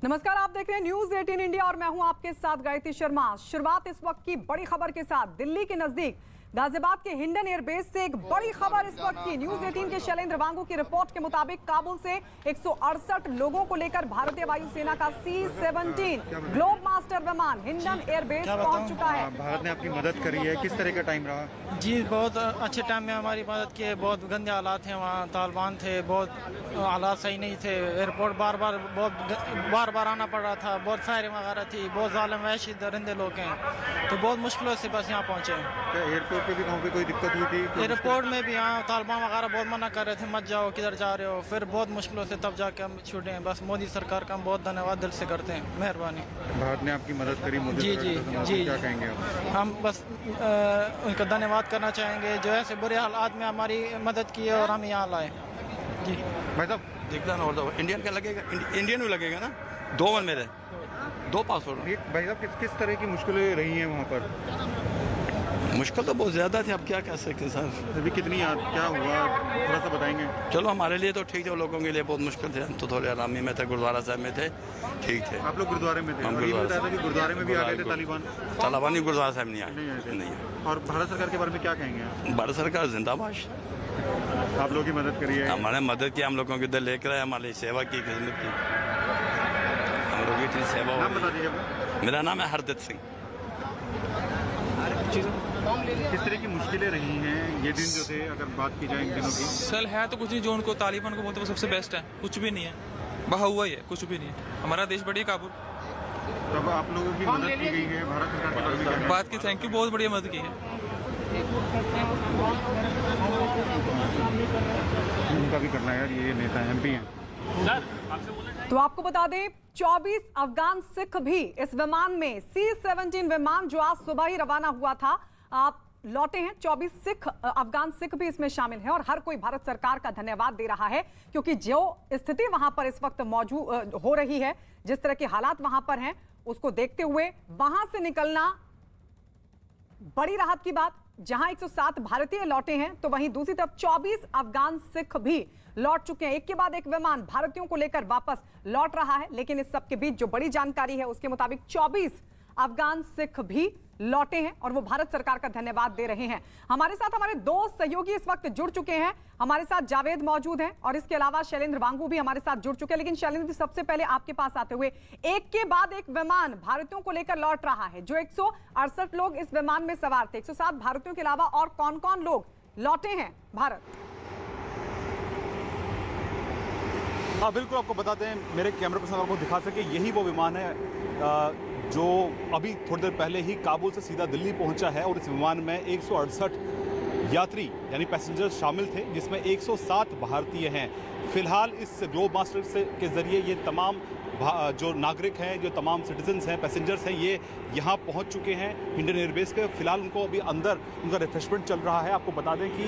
नमस्कार, आप देख रहे हैं न्यूज 18 इंडिया और मैं हूं आपके साथ गायत्री शर्मा। शुरुआत इस वक्त की बड़ी खबर के साथ। दिल्ली के नजदीक गाजियाबाद के हिंडन एयरबेस से एक बड़ी खबर इस वक्त की। न्यूज 18 के शैलेंद्र वांगू की रिपोर्ट के मुताबिक काबुल से 168 लोगों को लेकर भारतीय वायुसेना का C-17 ग्लोब मास्टर विमान हिंडन एयरबेस पहुंच चुका है। भारत ने आपकी मदद करी है, किस तरह का टाइम रहा? जी, बहुत अच्छे टाइम में हमारी मदद की है। बहुत गंदे हालात थे वहाँ, तालिबान थे, बहुत हालात सही नहीं थे। एयरपोर्ट बार बार आना पड़ रहा था, बहुत फायरिंग वगैरह थी, बहुत जालिम वहशी दरिंदे लोग हैं, तो बहुत मुश्किलों से बस यहाँ पहुँचे। एयरपोर्ट पे भी कहीं पे कोई दिक्कत हुई थी? एयरपोर्ट में भी यहाँ तालिबान वगैरह बहुत मना कर रहे थे, मत जाओ, किधर जा रहे हो। फिर बहुत मुश्किलों से तब जाके हम छूटे हैं। बस मोदी सरकार का हम बहुत धन्यवाद दिल से करते हैं, मेहरबानी। भारत ने आपकी मदद करी, मोदी जी जी जी, क्या कहेंगे आप? हम बस उनका धन्यवाद करना चाहेंगे जो ऐसे बुरे हालात में हमारी मदद की और हम यहाँ लाए। जी भाई साहब, देखना ना, और इंडियन का लगेगा, इंडियन भी लगेगा ना। 2 वन मेरे 2 पासपोर्ट। भाई साहब, किस तरह की मुश्किलें रही हैं वहाँ पर? मुश्किल तो बहुत ज़्यादा थी, अब क्या कह सकते सर। अभी कितनी क्या हुआ, थोड़ा सा बताएंगे? चलो हमारे लिए तो ठीक है, लोगों के लिए बहुत मुश्किल थे। हम तो थोड़े आरामी में थे, गुरुद्वारा साहब में थे, ठीक थे। आप लोग गुरुद्वारे में थे? हम और ये गुरुद्वारा बताया था कि गुरुद्वारे में भी आ गए थे तालिबान। तालिबान ही गुरुद्वारा साहब नहीं नहीं आए थे। आए, नहीं। और भारत सरकार के बारे में क्या कहेंगे आप? भारत सरकार जिंदाबाद, आप लोगों की मदद करी है? हमारे मदद की, हम लोगों की दिल लेकर आए, हमारी सेवा की, खिदमत की, हम लोगों की इतनी सेवा। नाम बता दीजिए अपना। मेरा नाम है हरदीप सिंह। किस तरह की मुश्किलें रही हैं ये दिन जो थे, अगर बात की जाए इन दिनों की? सल है तो कुछ नहीं, जो उनको तालिबान को बोलते हैं वो सबसे बेस्ट है। कुछ भी नहीं है, बहा हुआ ही है, कुछ भी नहीं है। हमारा देश बढ़िया काबुल। तब आप लोगों की मदद की गई है, भारत सरकार के बारे में क्या कहेंगे? बात की थैंक यू, बहुत बढ़िया मदद की है। उनका भी करना है यार, ये नेता MP हैं। तो आपको बता दें 24 अफगान सिख भी इस विमान में C-17 विमान जो आज सुबह ही रवाना हुआ था, आप लौटे हैं। 24 अफगान सिख भी इसमें शामिल हैं और हर कोई भारत सरकार का धन्यवाद दे रहा है, क्योंकि जो स्थिति वहां पर इस वक्त मौजूद हो रही है, जिस तरह के हालात वहां पर हैं, उसको देखते हुए वहां से निकलना बड़ी राहत की बात। जहां 107 भारतीय लौटे हैं तो वहीं दूसरी तरफ 24 अफगान सिख भी लौट चुके हैं। एक के बाद एक विमान भारतीयों को लेकर वापस लौट रहा है, लेकिन इस सब के बीच जो बड़ी जानकारी है उसके मुताबिक 24 अफगान सिख भी लौटे हैं और वो भारत सरकार का धन्यवाद दे रहे हैं। हमारे साथ हमारे 2 सहयोगी इस वक्त जुड़ चुके हैं। हमारे साथ जावेद मौजूद हैं और इसके अलावा शैलेंद्र वांगू भी हमारे साथ जुड़ चुके हैं। लेकिन शैलेंद्र, सबसे पहले आपके पास आते हुए, एक के बाद एक विमान भारतीयों को लेकर लौट रहा है। जो 168 लोग इस विमान में सवार थे, 107 भारतीयों के अलावा और कौन कौन लोग लौटे हैं भारत? हाँ बिल्कुल, आपको बता दें, मेरे कैमरे पर्सन आपको दिखा सके, यही वो विमान है जो अभी थोड़ी देर पहले ही काबुल से सीधा दिल्ली पहुंचा है। और इस विमान में 168 यात्री यानी पैसेंजर्स शामिल थे, जिसमें 107 भारतीय हैं। फिलहाल इस ग्लोब मास्टर के ज़रिए ये तमाम जो नागरिक हैं, जो तमाम सिटीजन्स हैं, पैसेंजर्स हैं, ये यहाँ पहुँच चुके हैं हिंडन एयरबेस के। फिलहाल उनको अभी अंदर उनका रिफ्रेशमेंट चल रहा है। आपको बता दें कि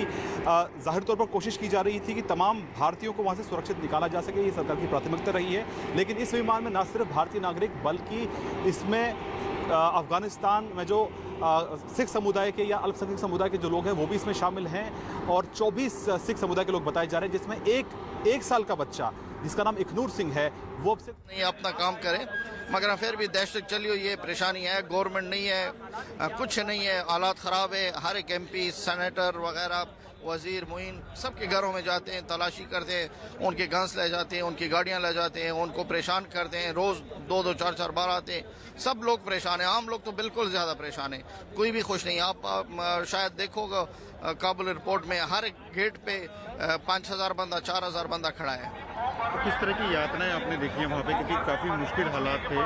ज़ाहिर तौर पर कोशिश की जा रही थी कि तमाम भारतीयों को वहाँ से सुरक्षित निकाला जा सके, ये सरकार की प्राथमिकता रही है। लेकिन इस विमान में न सिर्फ भारतीय नागरिक, बल्कि इसमें अफ़गानिस्तान में जो सिख समुदाय के या अल्पसंख्यक समुदाय के जो लोग हैं वो भी इसमें शामिल हैं। और 24 सिख समुदाय के लोग बताए जा रहे हैं, जिसमें एक साल का बच्चा जिसका नाम इखनूर सिंह है, वो अब से नहीं अपना काम करें, मगर फिर भी दहशत चली हुई है, परेशानी है, गवर्नमेंट नहीं है, कुछ नहीं है, हालात ख़राब है। हर एक MP, सेनेटर वगैरह, वज़ीर, मुइन सबके घरों में जाते हैं, तलाशी करते हैं, उनके गन्स ले जाते हैं, उनकी गाड़ियां ले जाते हैं, उनको परेशान करते हैं। रोज़ 2-2, 4-4 बार आते हैं। सब लोग परेशान हैं, आम लोग तो बिल्कुल ज़्यादा परेशान है, कोई भी खुश नहीं। आप शायद देखोगे काबुल एयरपोर्ट में हर एक गेट पे 5000 बंदा, 4000 बंदा खड़ा है। किस तरह की यातनाएं आपने देखी है वहाँ पे, क्योंकि काफ़ी मुश्किल हालात थे?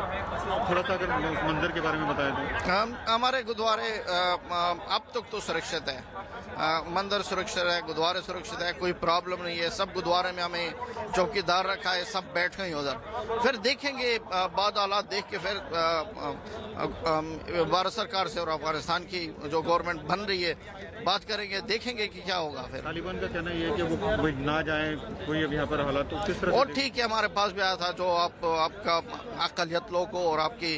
थोड़ा सा अगर उस मंदिर के बारे में बताएं तो। हमारे गुरुद्वारे अब तक तो सुरक्षित है, मंदिर सुरक्षित है, गुरुद्वारे सुरक्षित है, कोई प्रॉब्लम नहीं है। सब गुरुद्वारे में हमें चौकीदार रखा है, सब बैठ गए उधर। फिर देखेंगे बाद हालात देख के, फिर भारत सरकार से और अफगानिस्तान की जो गवर्नमेंट बन रही है बात करेंगे, देखेंगे कि क्या होगा। फिर तालिबान का कहना ये है कि वो ना जाए कोई अब यहाँ पर हालात, तो किस तरह? और ठीक है, हमारे पास भी आया था जो आपका अकलियत लोगों को और आपकी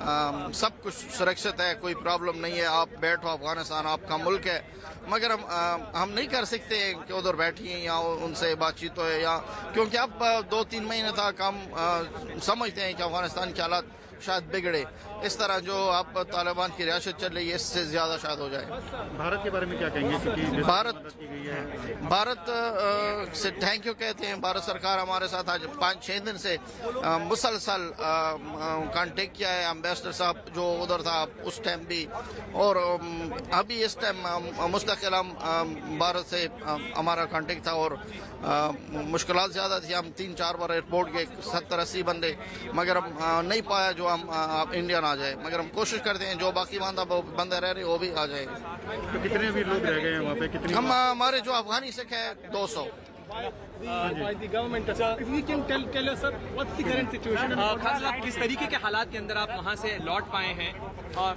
सब कुछ सुरक्षित है, कोई प्रॉब्लम नहीं है। आप बैठो, अफगानिस्तान आपका मुल्क है, मगर हम नहीं कर सकते कि उधर बैठिए या उनसे बातचीत हो, या क्योंकि अब 2-3 महीने तक हम समझते हैं कि अफगानिस्तान के हालात शायद बिगड़े। इस तरह जो अब तालिबान की रियासत चल रही है, इससे ज्यादा शायद हो जाए। भारत के बारे में क्या कहेंगे? क्योंकि भारत से थैंक यू कहते हैं। भारत सरकार हमारे साथ आज 5-6 दिन से मुसलसल कांटेक्ट किया है। एम्बेसडर साहब जो उधर था उस टाइम भी, और अभी इस टाइम मुस्तकिल हम भारत से हमारा कांटेक्ट था, और मुश्किलात ज़्यादा थी। हम 3-4 बार एयरपोर्ट गए, 70-80 बंदे, मगर हम नहीं पाया जो हम इंडिया ना जाए, मगर हम कोशिश करते हैं जो बाकी बंदे रह रहे वो भी आ जाए। तो कितने अभी लोग रह गए हैं वहाँ पे? कितने? हम हमारे जो अफगानी सिख है 200। किस तरीके के हालात के अंदर आप वहाँ से लौट पाए हैं? और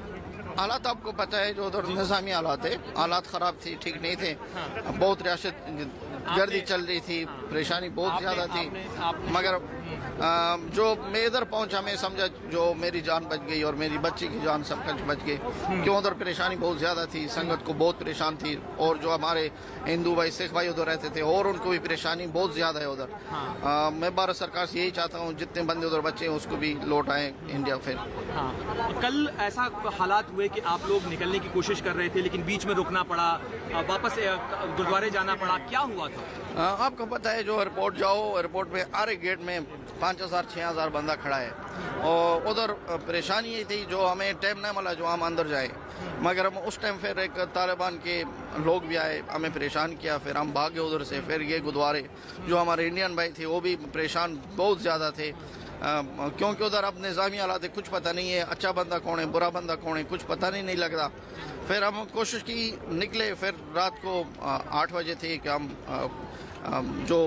हालात आपको पता है जो उधर निज़ामी हालात है, हालात ख़राब थी, ठीक नहीं थे। बहुत रियासत गर्दी चल रही थी, परेशानी बहुत ज़्यादा थी, मगर जो मैं इधर पहुंचा, मैं समझा जो मेरी जान बच गई और मेरी बच्ची की जान सब कुछ बच गई, क्यों उधर परेशानी बहुत ज़्यादा थी, संगत को बहुत परेशान थी, और जो हमारे हिंदू भाई सिख भाई उधर रहते थे और उनको भी परेशानी बहुत ज़्यादा है उधर। मैं भारत सरकार से यही चाहता हूँ जितने बंदे उधर बचे हैं उसको भी लौट आए इंडिया। फिर कल ऐसा हालात हुए कि आप लोग निकलने की कोशिश कर रहे थे लेकिन बीच में रुकना पड़ा, वापस गुरुद्वारे जाना पड़ा, क्या हुआ था? आपको पता है जो एयरपोर्ट जाओ, एयरपोर्ट में हर एक गेट में 5,000-6,000 बंदा खड़ा है, और उधर परेशानी ये थी जो हमें टाइम नहीं मिला जो हम अंदर जाए, मगर हम उस टाइम फिर एक तालिबान के लोग भी आए, हमें परेशान किया, फिर हम भागे उधर से। फिर ये गुरुद्वारे जो हमारे इंडियन भाई थे वो भी परेशान बहुत ज़्यादा थे, क्योंकि उधर अब निज़ामी हालात है, कुछ पता नहीं है अच्छा बंदा कौन है बुरा बंदा कौन है, कुछ पता नहीं लगता। फिर हम कोशिश की, निकले, फिर रात को 8 बजे थे कि हम जो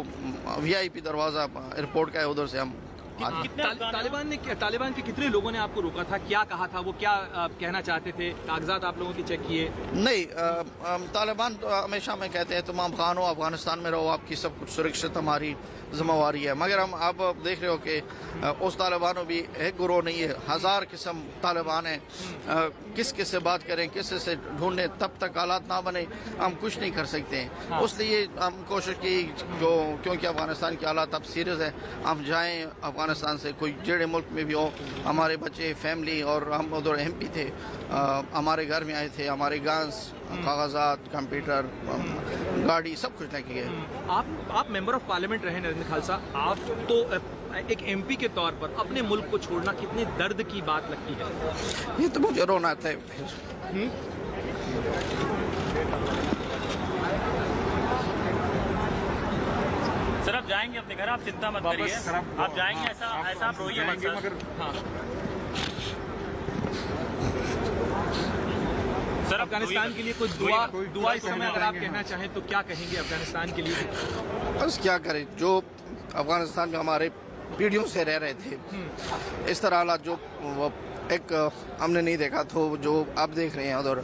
VIP दरवाज़ा एयरपोर्ट का है उधर से हम तालिबान के कितने लोगों ने आपको रोका था? क्या कहा था वो? क्या कहना चाहते थे? कागजात आप लोगों के चेक किए? नहीं, तालिबान तो हमेशा में कहते हैं तुम अफगान हो, अफगानिस्तान में रहो, आपकी सब कुछ सुरक्षित हमारी जिम्मेवारी है, मगर हम आप देख रहे हो कि उस तालिबानों भी एक गुरोह नहीं है, 1000 किस्म तालिबान है। किस से बात करें, किस से ढूंढें, तब तक हालात ना बने हम कुछ नहीं कर सकते हैं। उसलिए हम कोशिश की जो, क्योंकि अफगानिस्तान के हालात अब सीरियस है, हम जाएं अफगानिस्तान से, कोई जेड़े मुल्क में भी हो, हमारे बच्चे फैमिली, और हम उधर MP थे, हमारे घर में आए थे, हमारे गांस कागजात कंप्यूटर गाड़ी सब कुछ लेके गए। आप मेंबर ऑफ पार्लियामेंट रहे नरेंद्र खालसा, आप तो एक MP के तौर पर अपने मुल्क को छोड़ना कितनी दर्द की बात लगती है? ये तो मुझे रोना आता है। सर आप जाएंगे अपने घर, आप चिंता मत करिए, आप जाएंगे, ऐसा आप रोइए मत सर। अफगानिस्तान के लिए कुछ दुआ इस समय अगर आप कहना चाहें तो क्या कहेंगे अफगानिस्तान के लिए? बस क्या करें, जो अफगानिस्तान में हमारे पीढ़ियों से रह रहे थे, इस तरह हालात जो एक हमने नहीं देखा, तो जो आप देख रहे हैं उधर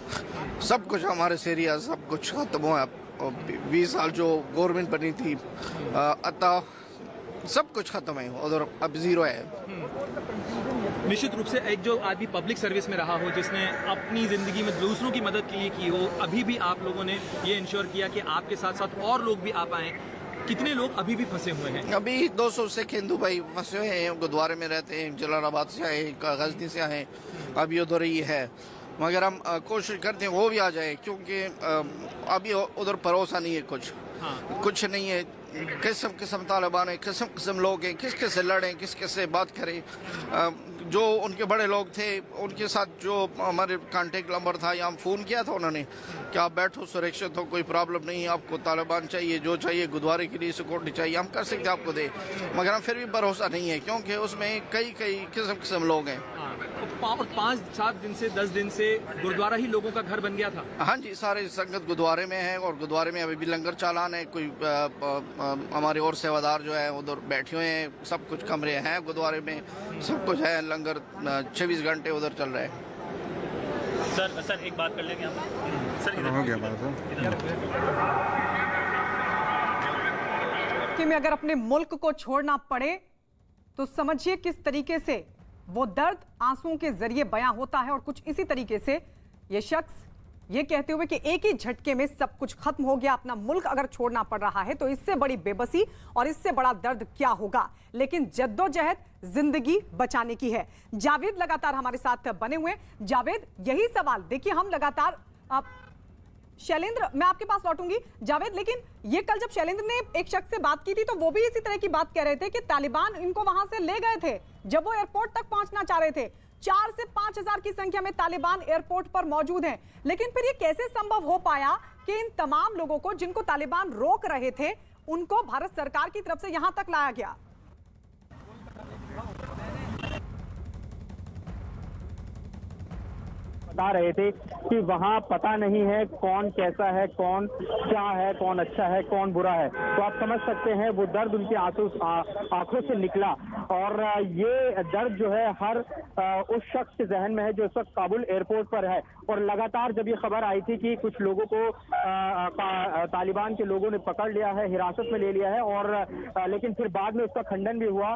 सब कुछ हमारे एरिया सब कुछ खत्म हुआ। 20 साल जो गवर्नमेंट बनी थी, अतः सब कुछ खत्म है उधर, अब जीरो है। निश्चित रूप से एक जो आदमी पब्लिक सर्विस में रहा हो, जिसने अपनी ज़िंदगी में दूसरों की मदद के लिए की हो, अभी भी आप लोगों ने ये इंश्योर किया कि आपके साथ साथ और लोग भी आ पाएँ। कितने लोग अभी भी फंसे हुए हैं? अभी 200 सिख हिंदू भाई फंसे हुए हैं, गुरुद्वारे में रहते हैं, जलालाबाद से आए, गजनी से आए, अभी उधर ही है, मगर हम कोशिश करते हैं वो भी आ जाए, क्योंकि अभी उधर भरोसा नहीं है, कुछ नहीं है। किस्म तालिबान है, किस्म लोग हैं, किस से लड़ें, किस से बात करें। जो उनके बड़े लोग थे उनके साथ जो हमारे कांटेक्ट नंबर था, या हम फ़ोन किया था उन्होंने कि आप बैठो, सुरक्षित हो, कोई प्रॉब्लम नहीं है, आपको तालिबान चाहिए, जो चाहिए गुरुद्वारे के लिए सिक्योरिटी चाहिए, हम कर सकते आपको दे, मगर हम फिर भी भरोसा नहीं है, क्योंकि उसमें कई किस्म लोग हैं। और 5-7 दिन से 10 दिन से गुरुद्वारा ही लोगों का घर बन गया था। हाँ जी, सारे संगत गुरुद्वारे में है, और गुरुद्वारे में अभी भी लंगर चालान है। कोई हमारे और सेवादार जो है उधर बैठे हुए हैं, सब कुछ कमरे हैं गुरुद्वारे में, सब कुछ है, लंगर 24 घंटे उधर चल रहा है। सर एक बात कर लेंगे हम, सर हो गया बात कि मैं अगर अपने मुल्क को छोड़ना पड़े तो समझिए किस तरीके से वो दर्द आंसुओं के जरिए बयां होता है और कुछ इसी तरीके से ये शख्स ये कहते हुए कि एक ही झटके में सब कुछ खत्म हो गया, अपना मुल्क अगर छोड़ना पड़ रहा है तो इससे बड़ी बेबसी और इससे बड़ा दर्द क्या होगा। लेकिन जद्दोजहद जिंदगी बचाने की है। जावेद लगातार हमारे साथ बने हुए। जावेद, यही सवाल देखिए, हम लगातार शैलेंद्र, मैं आपके पास लौटूंगी जावेद, लेकिन ये कल जब शैलेंद्र ने एक शख्स से बात की थी तो वो भी इसी तरह की बात कह रहे थे कि तालिबान इनको वहां से ले गए थे जब वो एयरपोर्ट तक पहुंचना चाह रहे थे। 4 से 5 हजार की संख्या में तालिबान एयरपोर्ट पर मौजूद हैं, लेकिन फिर ये कैसे संभव हो पाया कि इन तमाम लोगों को जिनको तालिबान रोक रहे थे उनको भारत सरकार की तरफ से यहां तक लाया गया? बता रहे थे कि वहाँ पता नहीं है कौन कैसा है, कौन क्या है, कौन अच्छा है, कौन बुरा है। तो आप समझ सकते हैं वो दर्द उनके आंखों से निकला और ये दर्द जो है हर उस शख्स के जहन में है जो इस वक्त काबुल एयरपोर्ट पर है। और लगातार जब ये खबर आई थी कि कुछ लोगों को तालिबान के लोगों ने पकड़ लिया है, हिरासत में ले लिया है, और लेकिन फिर बाद में उसका खंडन भी हुआ।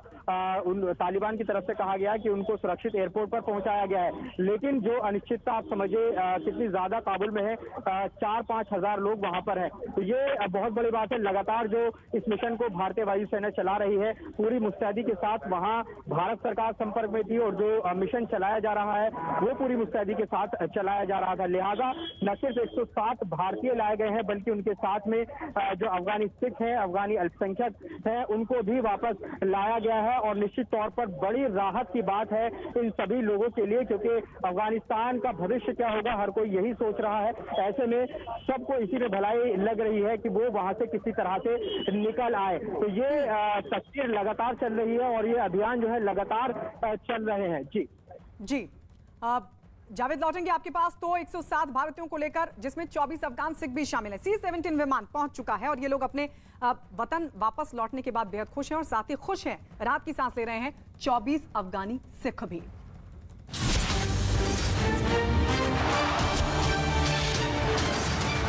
उन तालिबान की तरफ से कहा गया कि उनको सुरक्षित एयरपोर्ट पर पहुंचाया गया है। लेकिन जो अनिश्चितता आप समझिए कितनी ज्यादा काबुल में है, 4-5 हजार लोग वहां पर हैं। तो ये बहुत बड़ी बात है। लगातार जो इस मिशन को भारतीय वायुसेना चला रही है पूरी मुस्तैदी के साथ, वहां भारत सरकार संपर्क में थी और जो मिशन चलाया जा रहा है वो पूरी मुस्तैदी के साथ चलाया जा रहा था। लिहाजा न सिर्फ 107 भारतीय लाए गए हैं बल्कि उनके साथ में जो अफगानी सिख हैं, अफगानी अल्पसंख्यक हैं, उनको भी वापस लाया गया है। और निश्चित तौर पर बड़ी राहत की बात है इन सभी लोगों के लिए, क्योंकि अफगानिस्तान का भविष्य क्या होगा हर कोई यही सोच रहा है। ऐसे में सबको इसी में भलाई लग रही है कि वो वहां से किसी तरह से निकल आए। तो ये तस्वीर लगातार चल रही है और ये अभियान जो है लगातार चल रहे हैं। जी जावेद, लौटेंगे आपके पास। तो 107 भारतीयों को लेकर, जिसमें 24 अफगान सिख भी शामिल है, C-17 विमान पहुंच चुका है और ये लोग अपने वतन वापस लौटने के बाद बेहद खुश हैं और साथ ही खुश हैं, राहत की सांस ले रहे हैं 24 अफगानी सिख भी।